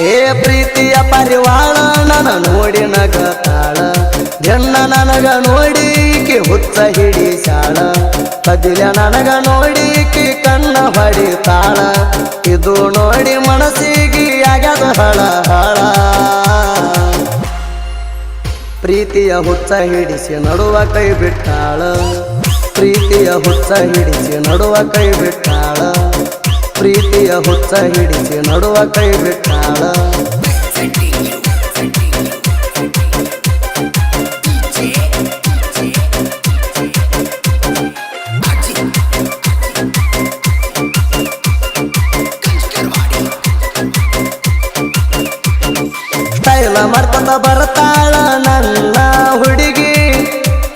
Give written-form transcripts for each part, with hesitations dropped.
ಏ ಪ್ರೀತಿಯ ಪರಿವಾಳ ನನ್ನ ನೋಡಿ ನಗತಾಳ ಜನ್ನ ನನಗ ನೋಡಿ ಈಕಿ ಹುಚ್ಚ ಹಿಡಿಸಾಳ ಕದಿಲ ನನಗ ನೋಡಿ ಈಕಿ ಕಣ್ಣ ಹೊಡಿತಾಳ ಇದು ನೋಡಿ ಮನಸ್ಸಿಗೆ ಆಗ್ಯದ ಹಳ ಹಳ ಪ್ರೀತಿಯ ಹುಚ್ಚ ಹಿಡಿಸಿ ನಡುವ ಕೈ ಬಿಟ್ಟಾಳ ಪ್ರೀತಿಯ ಹುಚ್ಚ ಹಿಡಿಸಿ ನಡುವ ಕೈ ಬಿಟ್ಟಾಳ ಪ್ರೀತಿಯ ಹುಚ್ಚ ಹಿಡಿಸಿ ನಡುವ ಕೈ ಬಿಟ್ಟಾಳ ಸ್ಟೈಲ ಮಾಡ್ಕೊಂಡ ಬರ್ತಾಳ ನನ್ನ ಹುಡುಗಿ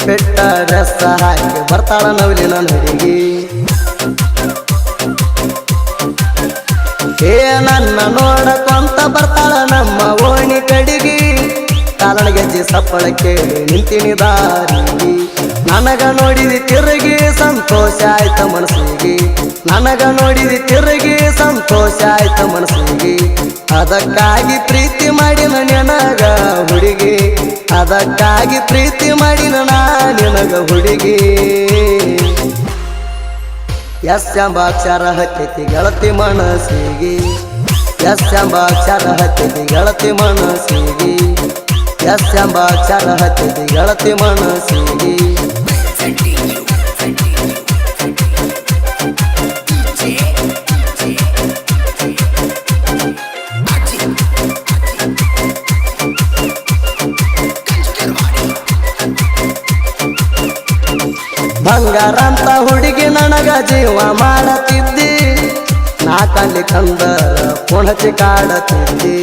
ಬೆಟ್ಟ ಡ್ರೆಸ್ ಹಾಕಿ ಬರ್ತಾಳ ನವಲಿ ನನ್ನ ಹುಡುಗಿ ಏ ನನ್ನ ನೋಡಕೊಂತ ಬರ್ತಾಳ ನಮ್ಮ ಓಣಿ ಕಡಿಗಿ ಕಾಲನ ಗೆಜ್ಜೆ ಸಪ್ಪಳ ಕೇಳಿ ನಿಂತಿನಿ ದಾರಿಗೆ ನನಗ ನೋಡಿದಿ ತಿರುಗಿ ಸಂತೋಷ ಆಯ್ತ ಮನಸ್ಸಿಗೆ ನನಗ ನೋಡಿದಿ ತಿರುಗಿ ಸಂತೋಷ ಆಯ್ತ ಮನಸ್ಸಿಗೆ ಅದಕ್ಕಾಗಿ ಪ್ರೀತಿ ಮಾಡಿನ ನಿನಗ ಹುಡುಗಿ ಅದಕ್ಕಾಗಿ ಪ್ರೀತಿ ಮಾಡಿನ ನಾ ನಿನಗ ಹುಡುಗಿ ಎಸ್ ಎಂಬ ಅಕ್ಷರ ಹತ್ತೈತಿ ಗೆಳತಿ ಮನಸ್ಸಿಗೆ ಎಸ್ ಎಂಬ ಅಕ್ಷರ ಹತ್ತೈತಿ ಗೆಳತಿ ಮನಸ್ಸಿಗೆ ಎಸ್ ಎಂಬ ಅಕ್ಷರ ಹತ್ತೈತಿ ಗೆಳತಿ ಮನಸ್ಸಿಗೆ ಬಂಗಾರ ಅಂತ ಹುಡುಗಿ ನನಗ ಜೀವ ಮಾಡತಿದ್ದಿ ನಾ ಕಲ್ಲಿ ಕಂದರ ಪುಣಚಿ ಕಾಡತಿದ್ದಿ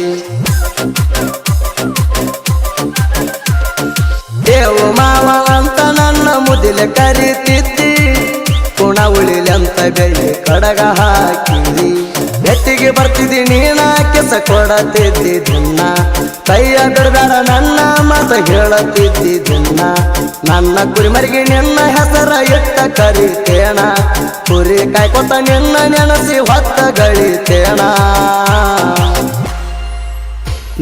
ದೇವು ಮಾವ ಅಂತ ನನ್ನ ಮುದಿಲೆ ಕರೀತಿದ್ದಿ ಗುಣ ಉಳಿಲಿ ಅಂತ ಬೆಳ್ಳಿ ಕಡಗ ಹಾಕಿದಿ ಬೆಟ್ಟಿಗೆ ಬರ್ತಿದ್ದಿ ನೀನ ಕೆಸ ಕೊಡತಿದ್ದಿ ದಿನ ಕೈಯ ಬಿಡಬೇಡ ನನ್ನ ಮಾತ ಹೇಳತಿದ್ದಿ ದಿನ ನನ್ನ ಕುರಿಮರಿಗೆ ನಿನ್ನ ಹೆಸರ ಇಟ್ಟ ಕರಿತೇಣ ಕುರಿ ಕಾಯ್ಕೊತ ನಿನ್ನ ನೆನಸಿ ಹೊತ್ತ ಗಳಿತೇಣ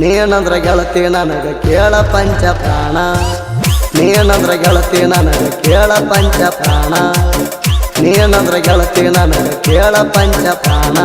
ನೀನಂದ್ರ ಗೆಳತಿ ನನಗ ಕೇಳ ಪಂಚ ಪ್ರಾಣ ನೀನಂದ್ರ ಗೆಳತಿ ನನಗ ಕೇಳ ಪಂಚ ಪ್ರಾಣ ನೀನಂದ್ರ ಗೆಳತಿ ನನಗ ಕೇಳ ಪಂಚ ಪ್ರಾಣ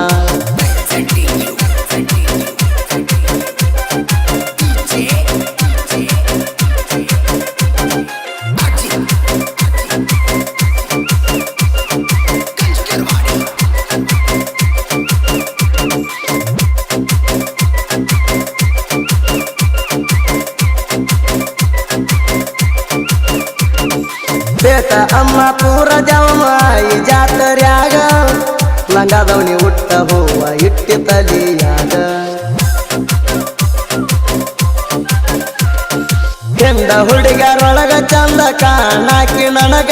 ಬೇಟ ಅಮ್ಮ ಪೂರ ಜವಮಾಯಿ ಜಾತರ್ಯಾಗ ಲಂಗಾದವನಿ ಹುಟ್ಟ ಹೂವ ಇಟ್ಟಿ ತಲಿಯಾಗ ಕೆಂಡ ಹುಡುಗರೊಳಗ ಚಂದ ಕಾಣಾಕಿ ನನಗ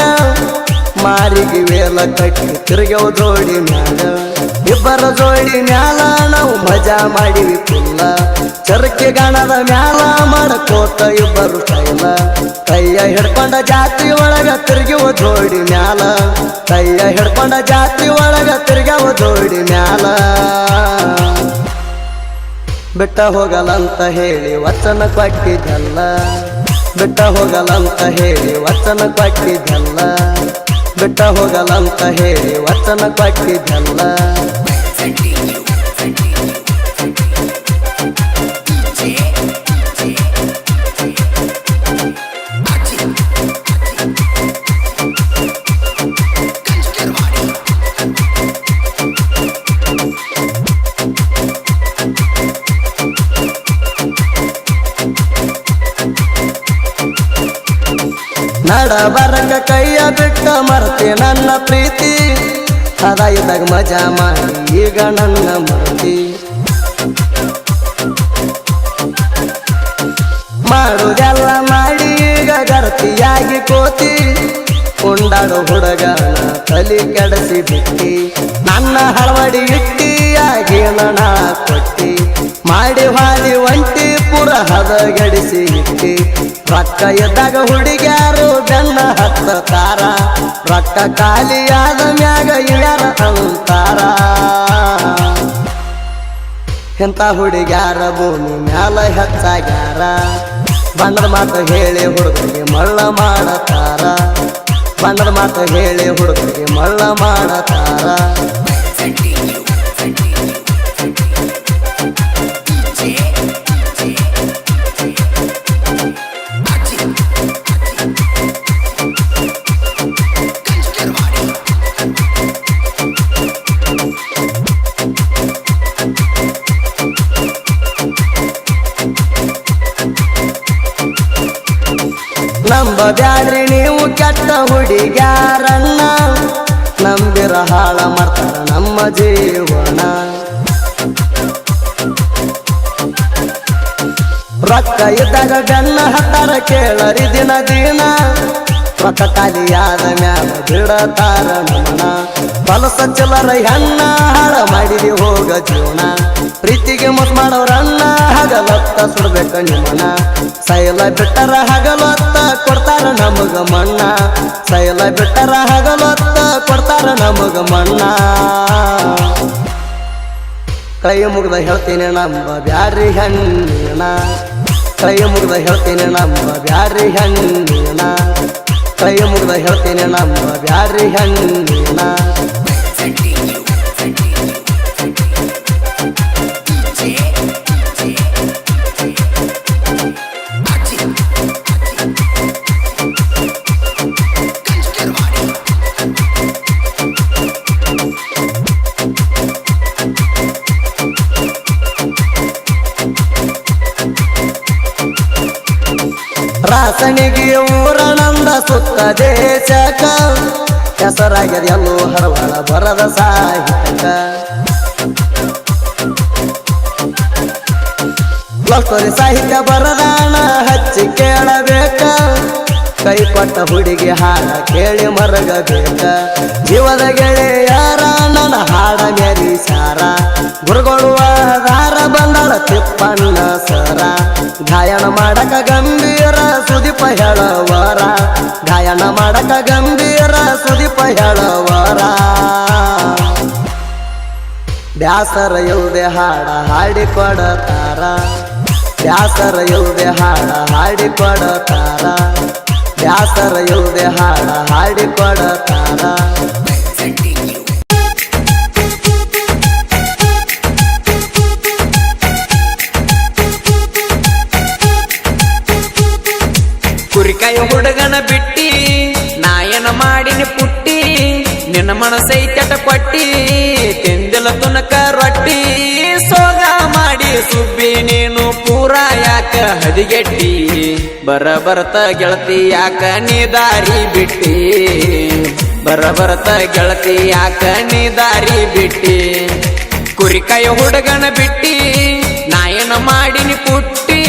ಮಾರಿಗೆ ವೇಲ ಕಟ್ಟಿ ತಿರುಗವು ಜೋಡಿ ಮ್ಯಾಗ ಇಬ್ಬರ ಜೋಡಿ ಮ್ಯಾಲ ನಾವು ಮಜಾ ಮಾಡಿವಿ ಫುಲ್ಲ ಚರಕ್ಕೆ ಗಾಣದ ಮ್ಯಾಲ ಮಾಡಕೋತ ಇಬ್ಬರು ಸ್ಟೈಲ ಕೈಯ ಹಿಡ್ಕೊಂಡ ಜಾತಿ ಒಳಗ ತಿರುಗುವ ಜೋಡಿ ಮ್ಯಾಲ ಕೈಯ ಹಿಡ್ಕೊಂಡ ಜಾತಿ ಒಳಗ ತಿರುಗವ ಜೋಡಿ ಮ್ಯಾಲ ಬಿಟ್ಟ ಹೋಗಲಂತ ಹೇಳಿ ವಚನ ಕೊಟ್ಟಿದ್ದಲ್ಲ ಬಿಟ್ಟ ಹೋಗಲಂತ ಹೇಳಿ ವಚನ ಕೊಟ್ಟಿದ್ದಲ್ಲ ಬಿಟ್ಟ ಹೋಗಲಂತ ಹೇಳಿ ವಚನ ಕೊಟ್ಟಿದ್ದಲ್ಲ ನಡ ಬರಂಗ ಕೈಯ ಬಿಟ್ಟ ಮರ್ತಿ ನನ್ನ ಪ್ರೀತಿ ಅದ ಇದ್ದಾಗ ಮಜಾ ಮಾಡಿ ಈಗ ನನ್ನ ಮರ್ತಿ ಮಾಡುದೆಲ್ಲ ಮಾಡಿ ಈಗ ಗರ್ತಿಯಾಗಿ ಕೋತಿ ಕೊಂಡಾಡೋ ಹುಡುಗನ ತಲೆ ಕೆಡಿಸಿ ಬಿಟ್ಟಿ ನನ್ನ ಹಳವಡಿ ಇಟ್ಟಿಯಾಗಿ ನಣ ಕೊಟ್ಟಿ ಮಾಡಿ ಹಾದಿ ಒಂಟಿ ಪುರ ಹದಗೆಡಿಸಿ ಇಟ್ಟಿ ರೊಕ್ಕ ಇದ್ದಾಗ ಹುಡುಗ್ಯಾರು ಬೆನ್ನ ಹತ್ತತಾರ ರೊಕ್ಕ ಖಾಲಿಯಾದ ಮ್ಯಾಗ ಇಳ್ಯಾರ ಅಂತಾರ ಇಂಥ ಹುಡುಗ್ಯಾರ ಭೂಮಿ ಮ್ಯಾಲ ಹೆಚ್ಚಾಗ್ಯಾರ ಬಣ್ಣದ ಮಾತು ಹೇಳಿ ಹುಡುಗರಿಗೆ ಮಳ್ಳ ಮಾಡತಾರ ಬಣ್ಣದ ಮಾತು ಹೇಳಿ ಹುಡುಗರಿಗೆ ಮಳ್ಳ ಮಾಡತಾರ ನಂಬಬ್ಯಾಡ್ರಿ ನೀವು ಕೆಟ್ಟ ಹುಡುಗ್ಯಾರನ್ನ ನಂಬಿರ ಹಾಳ ಮಾಡ್ತಾರ ನಮ್ಮ ಜೀವನ ರೊಕ್ಕ ಇದ್ದಾಗ ಬೆನ್ನ ಹತ್ತಾರ ಕೇಳರಿ ದಿನ ದಿನ ರೊಕ್ಕ ಖಾಲಿಯಾದ ಮ್ಯಾಲ ಬಿಡತಾರ ನಮನ ಫಲಸ ಚಿಲ್ಲರ ಹೆಣ್ಣ ಹಾಳ ಮಾಡಿದಿ ಹೋಗ ಜೀವನ ಪ್ರೀತಿಗೆ ಮೋಸ ಮಾಡೋರನ್ನ ಹಗಲತ್ತ ಸುಡ್ಬೇಕ ನಿಮ್ಮನ ಸೈಲ ಬಿಟ್ಟರ ಹಗಲತ್ತ ಕೊಡ್ತಾರ ನಮಗ ಮಣ್ಣ ಸೈಲ ಬಿಟ್ಟರ ಹಗಲತ್ತ ಕೊಡ್ತಾರ ನಮಗ ಮಣ್ಣ ಕೈ ಮುಗ್ದ ಹೇಳ್ತೀನಿ ನಂಬ ಬ್ಯಾಡ್ರಿ ಹೆಣ್ಣಿನ ಕೈ ಮುಗ್ದ ಹೇಳ್ತೀನಿ ನಂಬ ಬ್ಯಾಡ್ರಿ ಹೆಣ್ಣಿನ ಕೈ ಮುಗ್ದ ಹೇಳ್ತೀನಿ ನಂಬ ಬ್ಯಾಡ್ರಿ ಹೆಣ್ಣಿನ ರಾಸಣಿಗೆ ಊರಣಂದ ಸುತ್ತ ದೇಶಕ ಹೆಸರಾಗ್ಯದ ಎಲ್ಲೋ ಹರವಾಳ ಬರದ ಸಾಹಿತ್ಯಕ ಲೋಸ್ತೋರಿ ಸಾಹಿತ್ಯ ಬರದಾಣ ಹಚ್ಚಿ ಕೇಳಬೇಕ ಕೈ ಕೊಟ್ಟ ಹುಡುಗಿ ಹಾಡ ಕೇಳಿ ಮರಗಬೇಕ ಜೀವದ ಗೆಳೆಯಾರ ನನ್ನ ಹಾಡ ಮೆರಿಸಾರ ಗುರುಗಳು ಆಧಾರ ಬಂದಳ ತಿಪ್ಪಣ್ಣ ಸರ ಗಾಯನ ಮಾಡಕ ಗಂಭೀರ ಸುದೀಪ ಹೇಳವರ ಗಾಯನ ಮಾಡಕ ಗಂಭೀರ ಸುದೀಪ ಹೇಳವರ ಬ್ಯಾಸರ ಇಲ್ದೆ ಹಾಡ ಹಾಡಿ ಕೊಡತಾರ ಬ್ಯಾಸರ ಇಲ್ದೆ ಹಾಡ ಹಾಡಿ ಕೊಡತಾರ ಬ್ಯಾಸರ ಇಲ್ದೆ ಹಾಡ ಹಾಡಿ ಕೊಡತಾರ ಕುರಿಕಾಯ ಹುಡುಗನ ಬಿಟ್ಟಿ ನಾಯನ ಮಾಡಿನ ಪುಟ್ಟಿ ನಿನ್ನ ಮನಸೈತಟ ಕೊಟ್ಟಿ ತಿಂದಿಲ ತುನಕ ರೊಟ್ಟಿ ಸೋಗ ಮಾಡಿ ಸುಬ್ಬಿ ನೀನು ಪೂರ ಯಾಕ ಹದಿಗೆಟ್ಟಿ ಬರಬರ್ತ ಗೆಳತಿ ಯಾಕ ನೀ ದಾರಿ ಬಿಟ್ಟಿ ಬರಬರ್ತ ಗೆಳತಿ ಯಾಕ ನೀ ದಾರಿ ಬಿಟ್ಟಿ ಕುರಿಕಾಯ ಹುಡುಗನ ಬಿಟ್ಟಿ ನಾಯನ ಮಾಡಿನ ಪುಟ್ಟಿ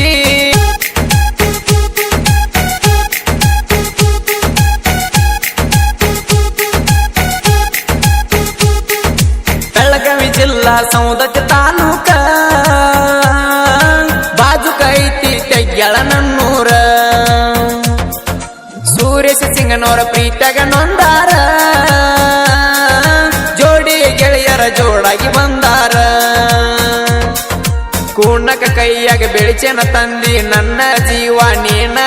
ಬೆಳಗಾವಿ ಜಿಲ್ಲಾ ಸೌದತ್ತಿ ತಾಲೂಕ ಬಾಜುಕ ಐತಿ ತೆಗ್ಯಾಳ ನನ್ನೂರ ಸುರೇಶ ಸಿಂಗನವರ ಪ್ರೀತ್ಯಾಗ ನೊಂದಾರ ಜೋಡಿ ಗೆಳೆಯರ ಜೋಡಾಗಿ ಬಂದಾರ ಕೂಣಕ ಕೈಯಾಗ ಬೆಳಿಚೆನ ತಂದಿ ನನ್ನ ಜೀವ ನೀನ